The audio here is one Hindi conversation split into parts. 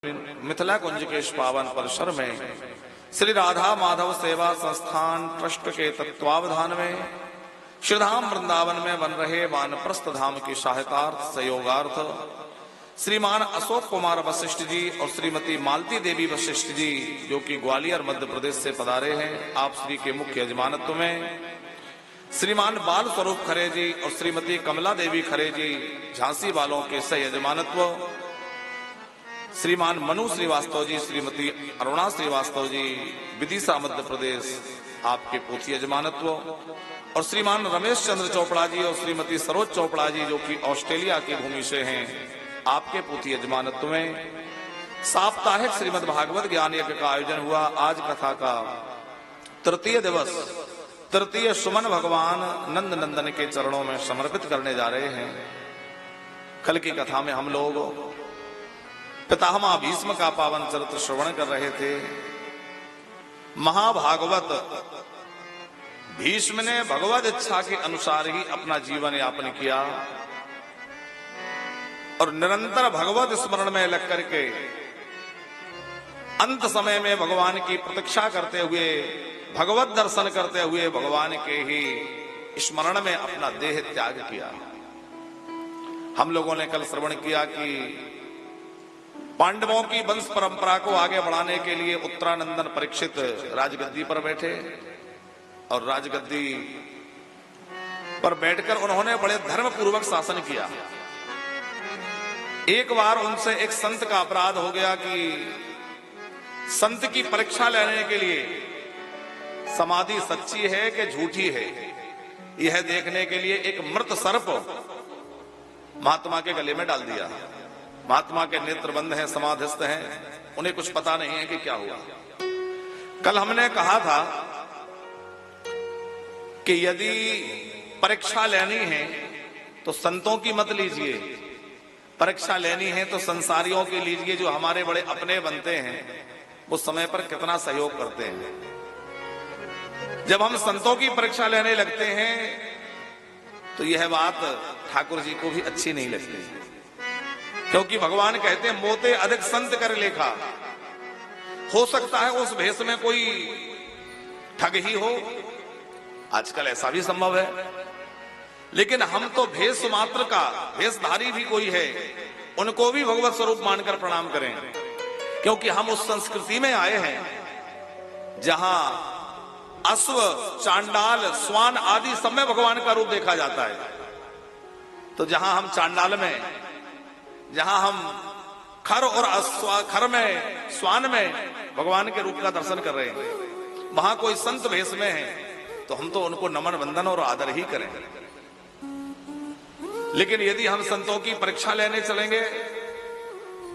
मिथिला कुंज के इस पावन परिसर में श्री राधा माधव सेवा संस्थान ट्रस्ट के तत्वावधान में श्रीधाम वृंदावन में बन रहे वानप्रस्थ धाम की सहायतार्थ सहयोगार्थ श्रीमान अशोक कुमार वशिष्ठ जी और श्रीमती मालती देवी वशिष्ठ जी जो कि ग्वालियर मध्य प्रदेश से पधारे हैं, आप श्री के मुख्य यजमानत्व में श्रीमान बाल स्वरूप खरे जी और श्रीमती कमला देवी खरे जी झांसी वालों के सह यजमानत्व, श्रीमान मनु श्रीवास्तव जी, श्रीमती अरुणा श्रीवास्तव जी विदिशा मध्य प्रदेश आपके पोथी यजमानत्व और श्रीमान रमेश चंद्र चोपड़ा जी और श्रीमती सरोज चोपड़ा जी जो कि ऑस्ट्रेलिया की भूमि से हैं, आपके पोथी यजमानत्व में साप्ताहिक श्रीमद् भागवत ज्ञान यज्ञ का आयोजन हुआ। आज कथा का तृतीय दिवस तृतीय सुमन भगवान नंद नंदन के चरणों में समर्पित करने जा रहे हैं। कल की कथा में हम लोग पितामह भीष्म का पावन चरित्र श्रवण कर रहे थे। महाभागवत भीष्म ने भगवत इच्छा के अनुसार ही अपना जीवन यापन किया और निरंतर भगवत स्मरण में लग करके अंत समय में भगवान की प्रतीक्षा करते हुए भगवत दर्शन करते हुए भगवान के ही स्मरण में अपना देह त्याग किया। हम लोगों ने कल श्रवण किया कि पांडवों की वंश परंपरा को आगे बढ़ाने के लिए उत्तरानंदन परीक्षित राजगद्दी पर बैठे और राजगद्दी पर बैठकर उन्होंने बड़े धर्म पूर्वक शासन किया। एक बार उनसे एक संत का अपराध हो गया कि संत की परीक्षा लेने के लिए समाधि सच्ची है कि झूठी है यह देखने के लिए एक मृत सर्प महात्मा के गले में डाल दिया। महात्मा के नेत्र बंद हैं, समाधिस्थ हैं, उन्हें कुछ पता नहीं है कि क्या हुआ। कल हमने कहा था कि यदि परीक्षा लेनी है तो संतों की मत लीजिए, परीक्षा लेनी है तो संसारियों की लीजिए जो हमारे बड़े अपने बनते हैं, वो समय पर कितना सहयोग करते हैं। जब हम संतों की परीक्षा लेने लगते हैं तो यह बात ठाकुर जी को भी अच्छी नहीं लगती, क्योंकि भगवान कहते हैं मोते अधिक संत कर लेखा। हो सकता है उस भेष में कोई ठग ही हो, आजकल ऐसा भी संभव है, लेकिन हम तो भेष मात्र का भेषधारी भी कोई है उनको भी भगवत स्वरूप मानकर प्रणाम करें, क्योंकि हम उस संस्कृति में आए हैं जहां अश्व, चांडाल, स्वान आदि सब में भगवान का रूप देखा जाता है। तो जहां हम चांडाल में, जहां हम खर और खर में, स्वान में भगवान के रूप का दर्शन कर रहे हैं, वहां कोई संत भेष में है तो हम तो उनको नमन वंदन और आदर ही करें। लेकिन यदि हम संतों की परीक्षा लेने चलेंगे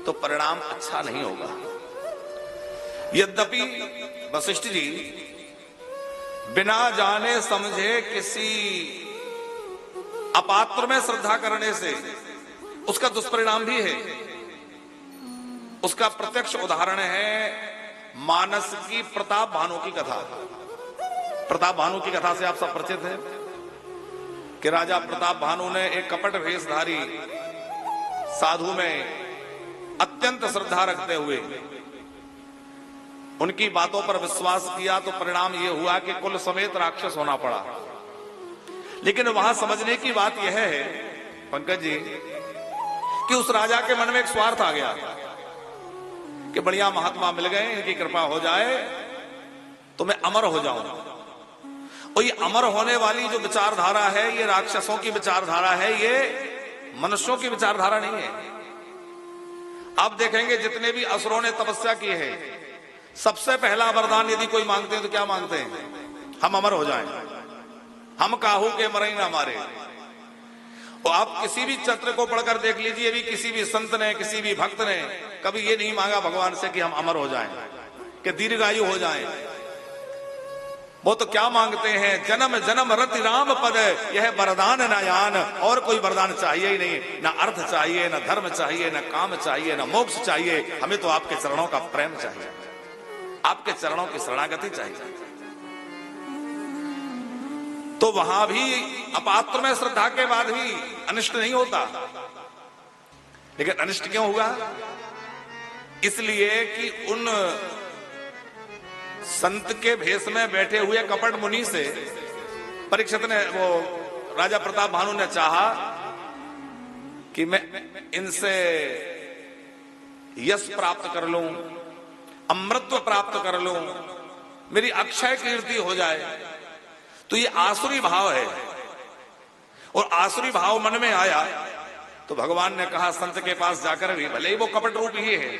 तो परिणाम अच्छा नहीं होगा। यद्यपि वशिष्ठ जी बिना जाने समझे किसी अपात्र में श्रद्धा करने से उसका दुष्परिणाम भी है। उसका प्रत्यक्ष उदाहरण है मानस की प्रताप भानु की कथा। प्रताप भानु की कथा से आप सब परिचित हैं कि राजा प्रताप भानु ने एक कपट भेषधारी साधु में अत्यंत श्रद्धा रखते हुए उनकी बातों पर विश्वास किया, तो परिणाम यह हुआ कि कुल समेत राक्षस होना पड़ा। लेकिन वहां समझने की बात यह है पंकज जी कि उस राजा के मन में एक स्वार्थ आ गया कि बढ़िया महात्मा मिल गए, इनकी कृपा हो जाए तो मैं अमर हो जाऊं। और ये अमर होने वाली जो विचारधारा है ये राक्षसों की विचारधारा है, ये मनुष्यों की विचारधारा नहीं है। आप देखेंगे जितने भी असुरों ने तपस्या की है, सबसे पहला वरदान यदि कोई मांगते हैं तो क्या मांगते हैं? हम अमर हो जाएं, हम काहू के मरे ना मारे। और आप किसी भी चरित्र को पढ़कर देख लीजिए, भी किसी भी संत ने, किसी भी भक्त ने कभी ये नहीं मांगा भगवान से कि हम अमर हो जाएं, कि दीर्घायु हो जाएं। वो तो क्या मांगते हैं? जन्म जन्म रति राम पद यह वरदान न यान। और कोई वरदान चाहिए ही नहीं, ना अर्थ चाहिए, ना धर्म चाहिए, ना काम चाहिए, ना मोक्ष चाहिए, हमें तो आपके चरणों का प्रेम चाहिए, आपके चरणों की शरणागति चाहिए। तो वहां भी अपात्र में श्रद्धा के बाद भी अनिष्ट नहीं होता, लेकिन अनिष्ट क्यों हुआ? इसलिए कि उन संत के भेष में बैठे हुए कपट मुनि से परीक्षित ने, वो राजा प्रताप भानु ने चाहा कि मैं इनसे यश प्राप्त कर लूं, अमृतत्व प्राप्त कर लूं, मेरी अक्षय कीर्ति हो जाए। तो ये आसुरी भाव है, और आसुरी भाव मन में आया तो भगवान ने कहा संत के पास जाकर भी, भले ही वो कपट रूप ही है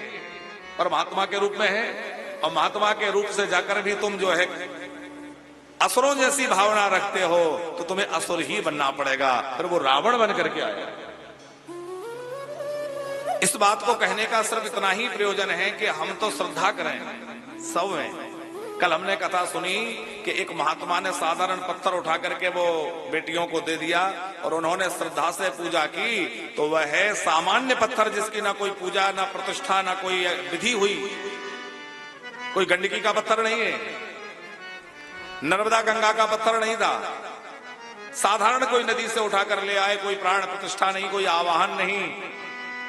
पर महात्मा के रूप में है, और महात्मा के रूप से जाकर भी तुम जो है असुरों जैसी भावना रखते हो तो तुम्हें असुर ही बनना पड़ेगा। फिर वो रावण बन करके आया। इस बात को कहने का सिर्फ इतना ही प्रयोजन है कि हम तो श्रद्धा करें सब में। कल हमने कथा सुनी कि एक महात्मा ने साधारण पत्थर उठा करके वो बेटियों को दे दिया और उन्होंने श्रद्धा से पूजा की, तो वह है सामान्य पत्थर जिसकी ना कोई पूजा, ना प्रतिष्ठा, ना कोई विधि हुई, कोई गंडकी का पत्थर नहीं है, नर्मदा गंगा का पत्थर नहीं था, साधारण कोई नदी से उठा कर ले आए, कोई प्राण प्रतिष्ठा नहीं, कोई आवाहन नहीं,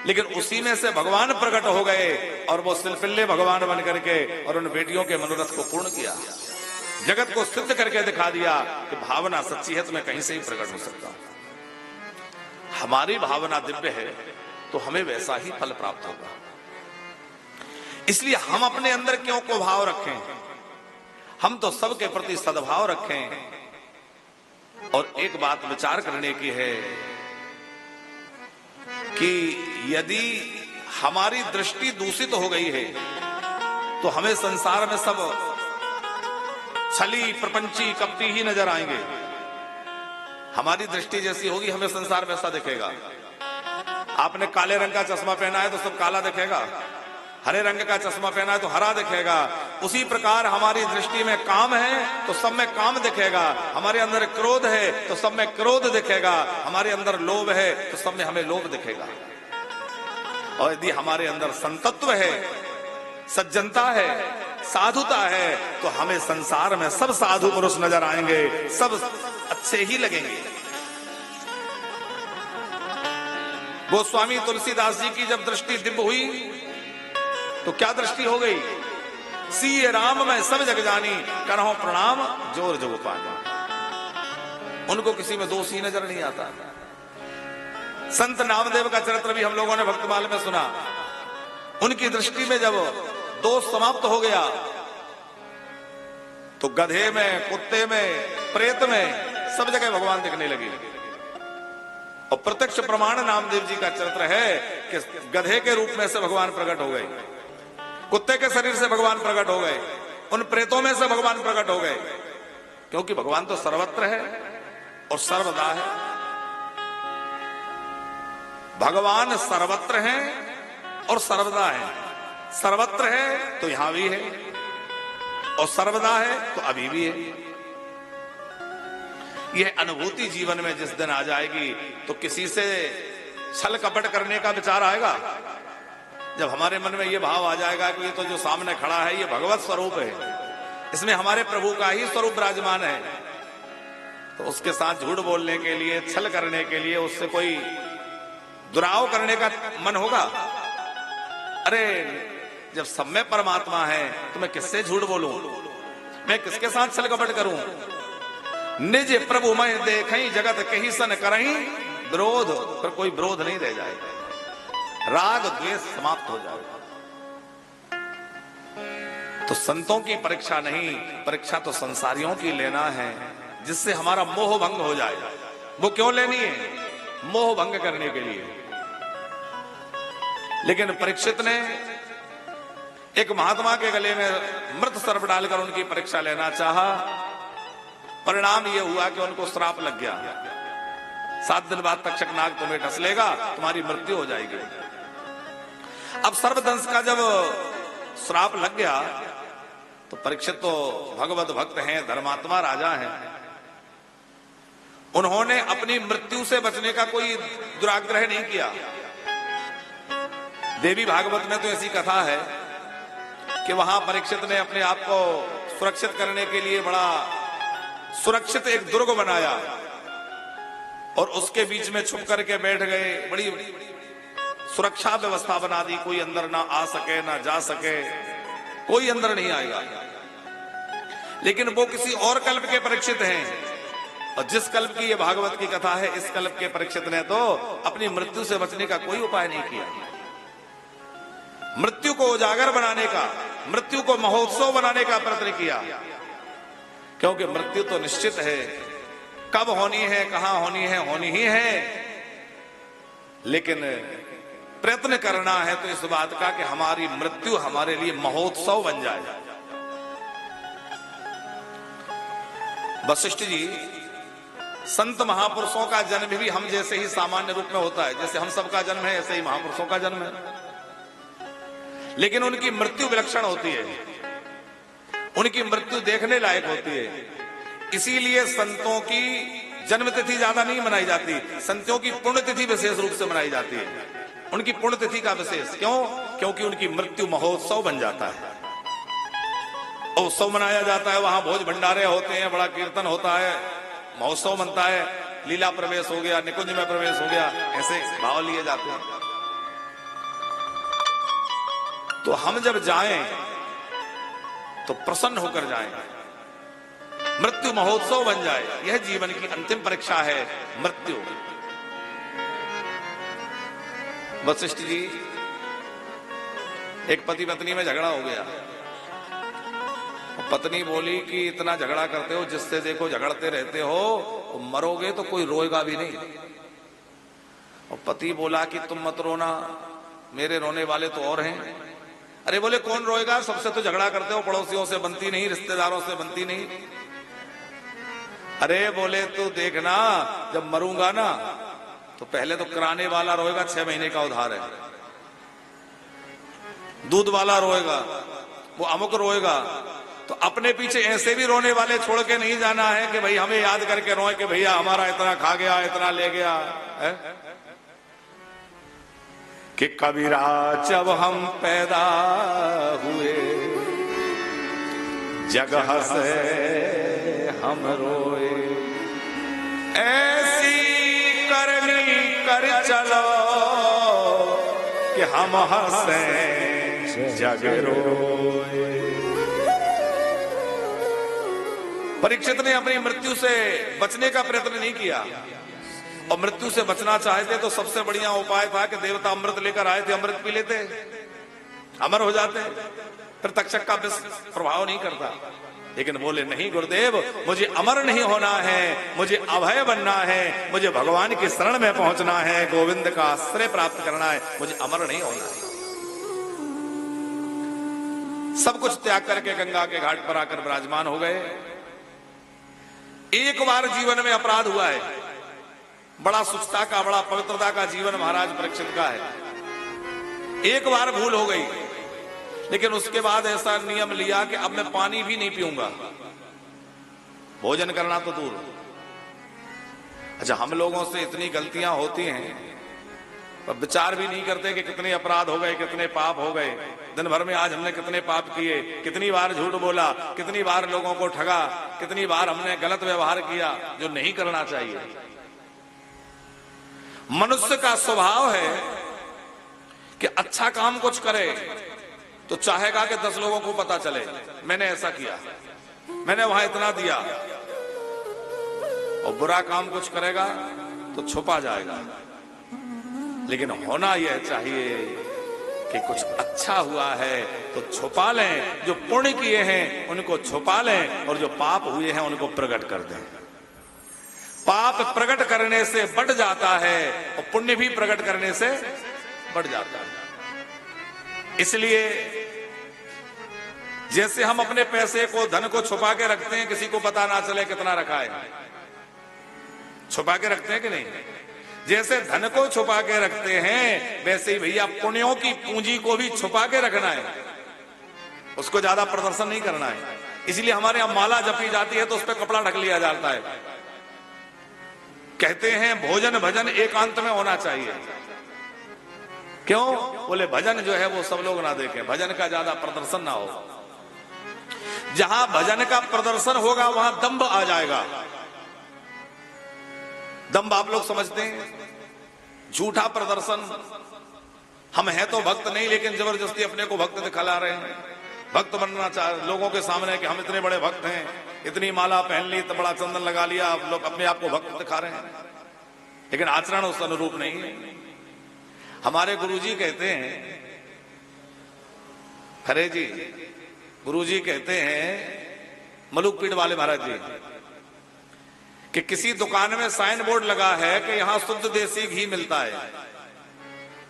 लेकिन उसी में से भगवान प्रकट हो गए और वो सिलसिले भगवान बन करके और उन बेटियों के मनोरथ को पूर्ण किया, जगत को सिद्ध करके दिखा दिया कि भावना सच्ची है तो मैं कहीं से ही प्रकट हो सकता हूं। हमारी भावना दिव्य है तो हमें वैसा ही फल प्राप्त होगा। इसलिए हम अपने अंदर क्यों को भाव रखें, हम तो सबके प्रति सद्भाव रखें। और एक बात विचार करने की है कि यदि हमारी दृष्टि दूषित हो गई है तो हमें संसार में सब छली, प्रपंची, कपटी ही नजर आएंगे। हमारी दृष्टि जैसी होगी हमें संसार वैसा दिखेगा। आपने काले रंग का चश्मा पहना है तो सब काला दिखेगा, हरे रंग का चश्मा पहना है तो हरा दिखेगा। उसी प्रकार हमारी दृष्टि में काम है तो सब में काम दिखेगा, हमारे अंदर क्रोध है तो सब में क्रोध दिखेगा, हमारे अंदर लोभ है तो सब में हमें लोभ दिखेगा। और यदि हमारे अंदर संतत्व है, सज्जनता है, साधुता है तो हमें संसार में सब साधु पुरुष नजर आएंगे, सब अच्छे ही लगेंगे। गोस्वामी तुलसीदास जी की जब दृष्टि दिव्य हुई तो क्या दृष्टि हो गई, सीए राम मैं सब जग जानी, करहूं प्रणाम जोर जो पानी। उनको किसी में दोष ही नजर नहीं आता। संत नामदेव का चरित्र भी हम लोगों ने भक्तमाल में सुना। उनकी दृष्टि में जब दोष समाप्त हो गया तो गधे में, कुत्ते में, प्रेत में सब जगह भगवान दिखने लगे। और प्रत्यक्ष प्रमाण नामदेव जी का चरित्र है कि गधे के रूप में से भगवान प्रकट हो गए, कुत्ते के शरीर से भगवान प्रकट हो गए, उन प्रेतों में से भगवान प्रकट हो गए, क्योंकि भगवान तो सर्वत्र है और सर्वदा है। भगवान सर्वत्र है और सर्वदा है। सर्वत्र है तो यहां भी है और सर्वदा है तो अभी भी है। यह अनुभूति जीवन में जिस दिन आ जाएगी तो किसी से छल कपट करने का विचार आएगा। जब हमारे मन में यह भाव आ जाएगा कि ये तो जो सामने खड़ा है ये भगवत स्वरूप है, इसमें हमारे प्रभु का ही स्वरूप विराजमान है, तो उसके साथ झूठ बोलने के लिए, छल करने के लिए, उससे कोई दुराव करने का मन होगा? अरे जब सब में परमात्मा है तो मैं किससे झूठ बोलूं, मैं किसके साथ छल कपट करूं? निज प्रभु मैं देखई जगत कहीं सन करही विरोध, पर कोई विरोध नहीं रह जाएगा, राग द्वेष समाप्त हो जाएगा। तो संतों की परीक्षा नहीं, परीक्षा तो संसारियों की लेना है, जिससे हमारा मोह भंग हो जाए। वो क्यों लेनी है? मोह भंग करने के लिए। लेकिन परीक्षित ने एक महात्मा के गले में मृत सर्प डालकर उनकी परीक्षा लेना चाहा। परिणाम यह हुआ कि उनको श्राप लग गया। 7 दिन बाद तक्षक नाग तुम्हें डस लेगा, तुम्हारी मृत्यु हो जाएगी। अब सर्पदंश का जब श्राप लग गया तो परीक्षित तो भगवत भक्त हैं, धर्मात्मा राजा हैं, उन्होंने अपनी मृत्यु से बचने का कोई दुराग्रह नहीं किया। देवी भागवत में तो ऐसी कथा है कि वहां परीक्षित ने अपने आप को सुरक्षित करने के लिए बड़ा सुरक्षित एक दुर्ग बनाया और उसके बीच में छुप करके बैठ गए, बड़ी सुरक्षा व्यवस्था बना दी, कोई अंदर ना आ सके ना जा सके, कोई अंदर नहीं आएगा। लेकिन वो किसी और कल्प के परीक्षित हैं, और जिस कल्प की ये भागवत की कथा है, इस कल्प के परीक्षित ने तो अपनी मृत्यु से बचने का कोई उपाय नहीं किया। मृत्यु को उजागर बनाने का, मृत्यु को महोत्सव बनाने का प्रयत्न किया, क्योंकि मृत्यु तो निश्चित है, कब होनी है, कहां होनी है, होनी ही है। लेकिन प्रयत्न करना है तो इस बात का कि हमारी मृत्यु हमारे लिए महोत्सव बन जाए। वशिष्ठ जी, संत महापुरुषों का जन्म भी हम जैसे ही सामान्य रूप में होता है, जैसे हम सबका जन्म है ऐसे ही महापुरुषों का जन्म है, लेकिन उनकी मृत्यु विलक्षण होती है, उनकी मृत्यु देखने लायक होती है। इसीलिए संतों की जन्म तिथि ज्यादा नहीं मनाई जाती, संतों की पुण्यतिथि विशेष रूप से मनाई जाती है। उनकी पुण्यतिथि का विशेष क्यों? क्योंकि उनकी मृत्यु महोत्सव बन जाता है, उत्सव मनाया जाता है, वहां भोज भंडारे होते हैं, बड़ा कीर्तन होता है, महोत्सव बनता है, लीला प्रवेश हो गया, निकुंज में प्रवेश हो गया, ऐसे भाव लिए जाते हैं। तो हम जब जाएं तो प्रसन्न होकर जाएं, मृत्यु महोत्सव बन जाए। यह जीवन की अंतिम परीक्षा है, मृत्यु। वशिष्ठ जी, एक पति पत्नी में झगड़ा हो गया, पत्नी बोली कि इतना झगड़ा करते हो, जिससे देखो झगड़ते रहते हो, तो मरोगे तो कोई रोएगा भी नहीं। और पति बोला कि तुम मत रोना, मेरे रोने वाले तो और हैं। अरे बोले कौन रोएगा, सबसे तो झगड़ा करते हो, पड़ोसियों से बनती नहीं, रिश्तेदारों से बनती नहीं। अरे बोले तू देखना, जब मरूंगा ना तो पहले तो कराने वाला रोएगा, 6 महीने का उधार है, दूध वाला रोएगा, वो अमुक रोएगा। तो अपने पीछे ऐसे भी रोने वाले छोड़ के नहीं जाना है कि भाई हमें याद करके रोए कि भैया हमारा इतना खा गया, इतना ले गया है? कि कबीरा जब हम पैदा हुए जगह से हम रोए, ऐसी करनी कर चलो कि हम हंसे जग रोए। परीक्षित ने अपनी मृत्यु से बचने का प्रयत्न नहीं किया, और मृत्यु से बचना चाहते तो सबसे बढ़िया उपाय था कि देवता अमृत लेकर आए थे, अमृत पी लेते, अमर हो जाते, फिर तक्षक का प्रभाव नहीं करता। लेकिन बोले नहीं गुरुदेव, मुझे अमर नहीं होना है, मुझे अभय बनना है, मुझे भगवान की शरण में पहुंचना है, गोविंद का आश्रय प्राप्त करना है, मुझे अमर नहीं होना है। सब कुछ त्याग करके गंगा के घाट पर आकर विराजमान हो गए। एक बार जीवन में अपराध हुआ है, बड़ा शुचिता का, बड़ा पवित्रता का जीवन महाराज परीक्षित का है। एक बार भूल हो गई, लेकिन उसके बाद ऐसा नियम लिया कि अब मैं पानी भी नहीं पीऊंगा, भोजन करना तो दूर। अच्छा, हम लोगों से इतनी गलतियां होती हैं, पर विचार भी नहीं करते कि कितने अपराध हो गए, कितने पाप हो गए। दिन भर में आज हमने कितने पाप किए, कितनी बार झूठ बोला, कितनी बार लोगों को ठगा, कितनी बार हमने गलत व्यवहार किया जो नहीं करना चाहिए। मनुष्य का स्वभाव है कि अच्छा काम कुछ करे तो चाहेगा कि 10 लोगों को पता चले मैंने ऐसा किया, मैंने वहां इतना दिया, और बुरा काम कुछ करेगा तो छुपा जाएगा। लेकिन होना यह चाहिए कि कुछ अच्छा हुआ है तो छुपा लें, जो पुण्य किए हैं उनको छुपा लें, और जो पाप हुए हैं उनको प्रकट कर दें। पाप प्रकट करने से बढ़ जाता है और पुण्य भी प्रकट करने से बढ़ जाता है। इसलिए जैसे हम अपने पैसे को, धन को छुपा के रखते हैं, किसी को पता ना चले कितना रखा है, छुपा के रखते हैं कि नहीं? जैसे धन को छुपा के रखते हैं, वैसे ही भैया पुण्यों की पूंजी को भी छुपा के रखना है, उसको ज्यादा प्रदर्शन नहीं करना है। इसलिए हमारे यहां माला जपी जाती है तो उस पर कपड़ा ढक लिया जाता है। कहते हैं भोजन भजन एकांत में होना चाहिए। क्यों? बोले भजन जो है वो सब लोग ना देखें, भजन का ज्यादा प्रदर्शन ना हो। जहां भजन का प्रदर्शन होगा वहां दंभ आ जाएगा। दंभ आप लोग समझते हैं, झूठा प्रदर्शन, हम हैं तो भक्त नहीं, लेकिन जबरदस्ती अपने को भक्त दिखला रहे हैं। भक्त बनना चाह लोगों के सामने कि हम इतने बड़े भक्त हैं, इतनी माला पहन ली, तो बड़ा चंदन लगा लिया, आप लोग अपने आप को भक्त दिखा रहे हैं, लेकिन आचरण उस अनुरूप नहीं है। हमारे गुरुजी कहते हैं, खरे जी गुरुजी कहते हैं मलुकपीड़ वाले महाराज जी, कि किसी दुकान में साइन बोर्ड लगा है कि यहां शुद्ध देसी घी मिलता है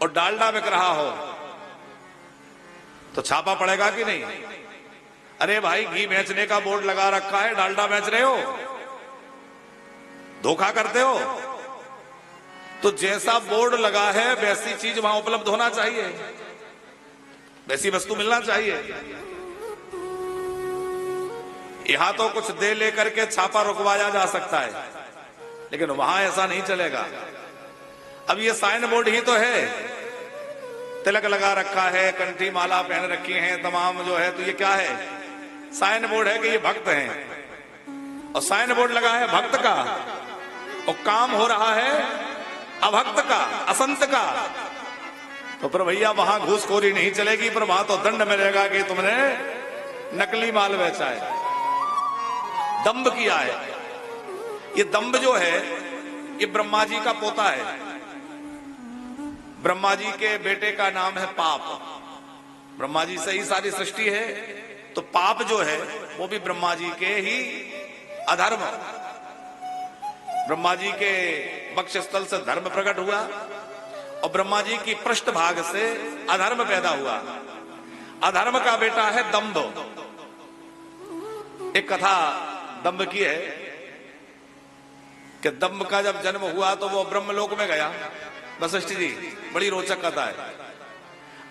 और डालडा बिक रहा हो, तो छापा पड़ेगा कि नहीं? अरे भाई, घी बेचने का बोर्ड लगा रखा है, डालडा बेच रहे हो, धोखा करते हो। तो जैसा बोर्ड लगा है वैसी चीज वहां उपलब्ध होना चाहिए, वैसी वस्तु मिलना चाहिए। यहां तो कुछ दे लेकर के छापा रुकवाया जा सकता है, लेकिन वहां ऐसा नहीं चलेगा। अब ये साइन बोर्ड ही तो है, तिलक लगा रखा है, कंठी माला पहन रखी है, तमाम जो है, तो ये क्या है? साइन बोर्ड है कि ये भक्त हैं, और साइन बोर्ड लगा है भक्त का, और काम हो रहा है अभक्त का, असंत का। तो पर भैया वहां घूसखोरी नहीं चलेगी, पर वहां तो दंड मिलेगा कि तुमने नकली माल बेचा है, दंभ किया है। ये दंभ जो है ये ब्रह्मा जी का पोता है। ब्रह्मा जी के बेटे का नाम है पाप। ब्रह्मा जी से ही सारी सृष्टि है, तो पाप जो है वो भी ब्रह्मा जी के ही अधर्म। ब्रह्मा जी के वक्षस्थल से धर्म प्रकट हुआ और ब्रह्मा जी की पृष्ठभाग से अधर्म पैदा हुआ। अधर्म का बेटा है दंभ। एक कथा दंभ की है कि दंभ का जब जन्म हुआ तो वो ब्रह्मलोक में गया। वशिष्ठ जी, बड़ी रोचक कथा है।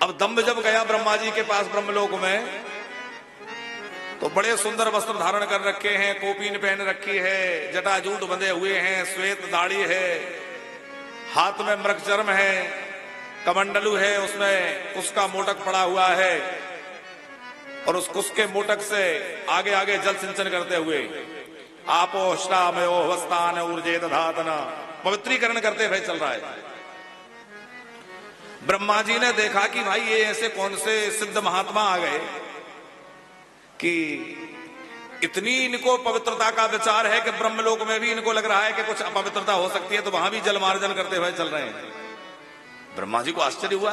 अब दंभ जब गया ब्रह्मा जी के पास ब्रह्मलोक में, तो बड़े सुंदर वस्त्र धारण कर रखे हैं, कोपीन पहन रखी है, जटाजूट बंधे हुए हैं, श्वेत दाढ़ी है, हाथ में मृगचर्म है, कमंडलू है, उसमें उसका मोटक पड़ा हुआ है, और उस कुश के मोटक से आगे आगे जल सिंचन करते हुए आपो श्रामयो वस्तान ऊर्जे दधातन, पवित्रीकरण करते हुए चल रहा है। ब्रह्मा जी ने देखा कि भाई ये ऐसे कौन से सिद्ध महात्मा आ गए कि इतनी इनको पवित्रता का विचार है कि ब्रह्मलोक में भी इनको लग रहा है कि कुछ अपवित्रता हो सकती है, तो वहां भी जल मार्जन करते हुए चल रहे हैं। ब्रह्मा जी को आश्चर्य हुआ,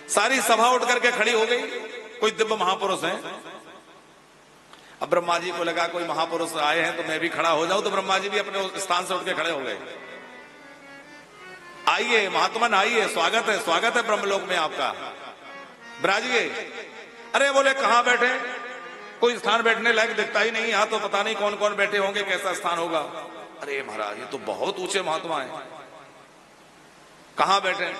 सारी सभा उठ करके खड़ी हो गई। कोई दिव्य महापुरुष है। अब ब्रह्मा जी को लगा कोई महापुरुष आए हैं तो मैं भी खड़ा हो जाऊं, तो ब्रह्मा जी भी अपने स्थान से उठ के खड़े हो गए। आइए महात्मन, आइए, स्वागत है ब्रह्मलोक में आपका, विराजिए। अरे बोले कहां बैठे? कोई स्थान बैठने लायक दिखता ही नहीं, यहां तो पता नहीं कौन कौन बैठे होंगे, कैसा स्थान होगा। अरे महाराज, ये तो बहुत ऊंचे महात्मा है, कहां बैठे?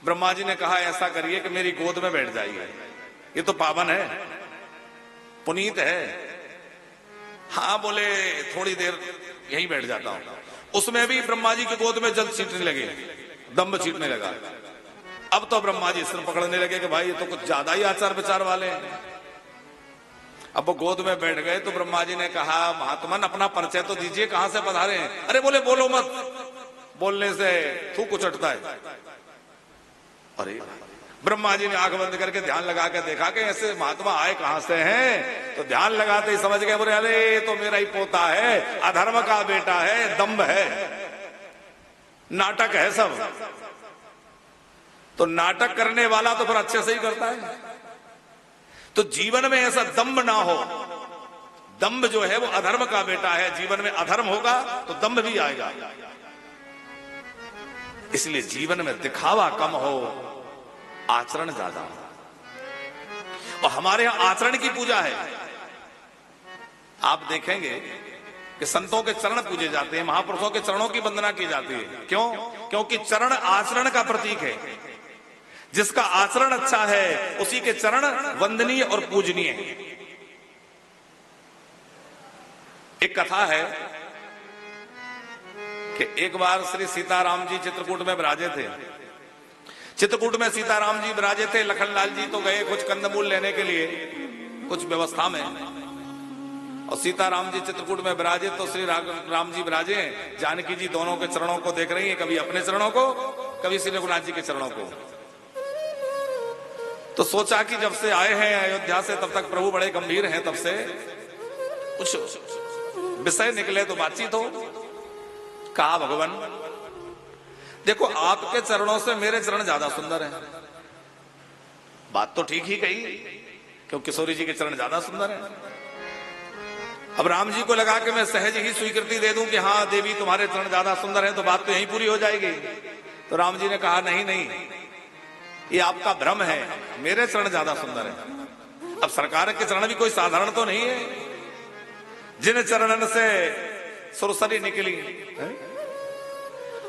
ब्रह्मा जी ने कहा ऐसा करिए कि मेरी गोद में बैठ जाइए, ये तो पावन है, पुनीत है। हाँ बोले थोड़ी देर यहीं बैठ जाता हूं। उसमें भी ब्रह्मा जी की गोद में जल छींटने लगे, दंभ छींटने लगा। अब तो ब्रह्मा जी सिर पकड़ने लगे कि भाई ये तो कुछ ज्यादा ही आचार विचार वाले हैं। अब वो गोद में बैठ गए तो ब्रह्मा जी ने कहा महात्मन अपना परिचय तो दीजिए, कहां से पधारे हैं? अरे बोले बोलो मत, बोलने से थूक उचटता है। अरे ब्रह्मा जी ने आंख बंद करके ध्यान लगा के देखा कि ऐसे महात्मा आए कहां से हैं, तो ध्यान लगाते ही समझ गए, बोले अरे तो मेरा ही पोता है, अधर्म का बेटा है, दंभ है, नाटक है सब। तो नाटक करने वाला तो फिर अच्छे से ही करता है। तो जीवन में ऐसा दंभ ना हो। दंभ जो है वो अधर्म का बेटा है, जीवन में अधर्म होगा तो दंभ भी आएगा। इसलिए जीवन में दिखावा कम हो, आचरण ज्यादा हो। और हमारे यहां आचरण की पूजा है। आप देखेंगे कि संतों के चरण पूजे जाते हैं, महापुरुषों के चरणों की वंदना की जाती है। क्यों? क्योंकि चरण आचरण का प्रतीक है। जिसका आचरण अच्छा है उसी के चरण वंदनीय और पूजनीय है। एक कथा है कि एक बार श्री सीताराम जी चित्रकूट में विराजे थे। चित्रकूट में सीताराम जी विराजे थे। लखनलाल जी तो गए कुछ कंदमूल लेने के लिए कुछ व्यवस्था में, और सीताराम जी चित्रकूट में विराजित तो श्री राम जी विराजे हैं, जानकी जी दोनों के चरणों को देख रही हैं, कभी अपने चरणों को, कभी श्री रघुनाथ जी के चरणों को। तो सोचा कि जब से आए हैं अयोध्या से तब तक प्रभु बड़े गंभीर हैं, तब से कुछ विषय निकले तो बातचीत हो। कहा भगवान देखो आपके चरणों से मेरे चरण ज्यादा सुंदर हैं। बात तो ठीक ही कही, क्योंकि किशोरी जी के चरण ज्यादा सुंदर हैं। अब राम जी को लगा कि मैं सहज ही स्वीकृति दे दूं कि हाँ देवी तुम्हारे चरण ज्यादा सुंदर हैं, तो बात तो यहीं पूरी हो जाएगी। तो राम जी ने कहा नहीं नहीं, ये आपका भ्रम है, मेरे चरण ज्यादा सुंदर हैं। अब सरकार के चरण भी कोई साधारण तो नहीं है, जिन चरणन से सुरसरी निकली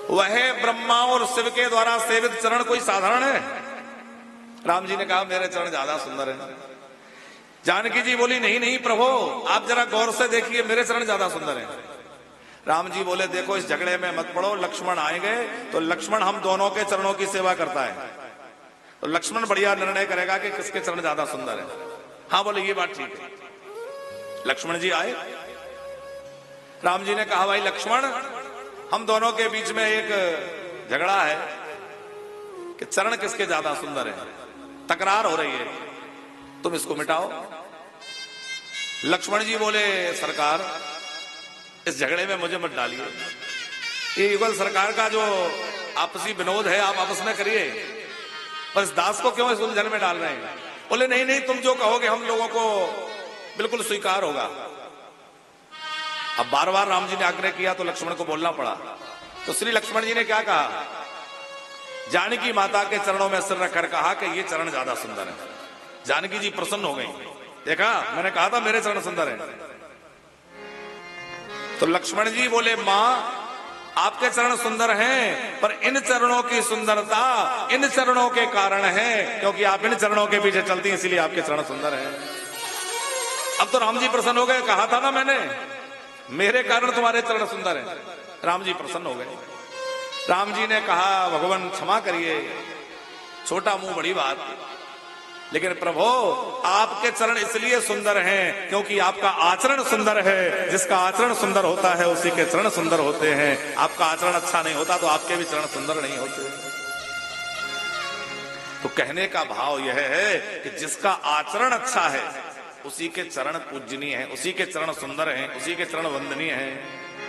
वह ब्रह्मा और शिव के द्वारा सेवित चरण कोई साधारण है। राम जी ने कहा मेरे चरण ज्यादा सुंदर हैं। जानकी जी बोली नहीं नहीं प्रभु, आप जरा गौर से देखिए, मेरे चरण ज्यादा सुंदर हैं। राम जी बोले देखो इस झगड़े में मत पड़ो, लक्ष्मण आएंगे तो लक्ष्मण हम दोनों के चरणों की सेवा करता है, तो लक्ष्मण बढ़िया निर्णय करेगा कि किसके चरण ज्यादा सुंदर है। हाँ बोले ये बात ठीक है। लक्ष्मण जी आए, राम जी ने कहा भाई लक्ष्मण, हम दोनों के बीच में एक झगड़ा है कि चरण किसके ज्यादा सुंदर है, तकरार हो रही है, तुम इसको मिटाओ। लक्ष्मण जी बोले सरकार इस झगड़े में मुझे मत डालिए, ये युगल सरकार का जो आपसी विनोद है आप आपस में करिए, पर इस दास को क्यों इस उलझन में डाल रहे हैं। बोले नहीं नहीं, तुम जो कहोगे हम लोगों को बिल्कुल स्वीकार होगा। अब बार बार राम जी ने आग्रह किया तो लक्ष्मण को बोलना पड़ा। तो श्री लक्ष्मण जी ने क्या कहा, जानकी माता के चरणों में सिर रखकर कहा कि ये चरण ज्यादा सुंदर है। जानकी जी प्रसन्न हो गई, देखा मैंने कहा था मेरे चरण सुंदर है। तो लक्ष्मण जी बोले मां आपके चरण सुंदर हैं, पर इन चरणों की सुंदरता इन चरणों के कारण है, क्योंकि आप इन चरणों के पीछे चलती हैं, इसलिए आपके चरण सुंदर हैं। अब तो राम जी प्रसन्न हो गए, कहा था ना मैंने मेरे कारण तुम्हारे चरण सुंदर हैं। राम जी प्रसन्न हो गए। राम जी ने कहा भगवान क्षमा करिए, छोटा मुंह बड़ी बात, लेकिन प्रभु आपके चरण इसलिए सुंदर हैं क्योंकि आपका आचरण सुंदर है। जिसका आचरण सुंदर होता है उसी के चरण सुंदर होते हैं। आपका आचरण अच्छा नहीं होता तो आपके भी चरण सुंदर नहीं होते। तो कहने का भाव यह है कि जिसका आचरण अच्छा है उसी के चरण पूजनीय हैं, उसी के चरण सुंदर हैं, उसी के चरण वंदनीय हैं।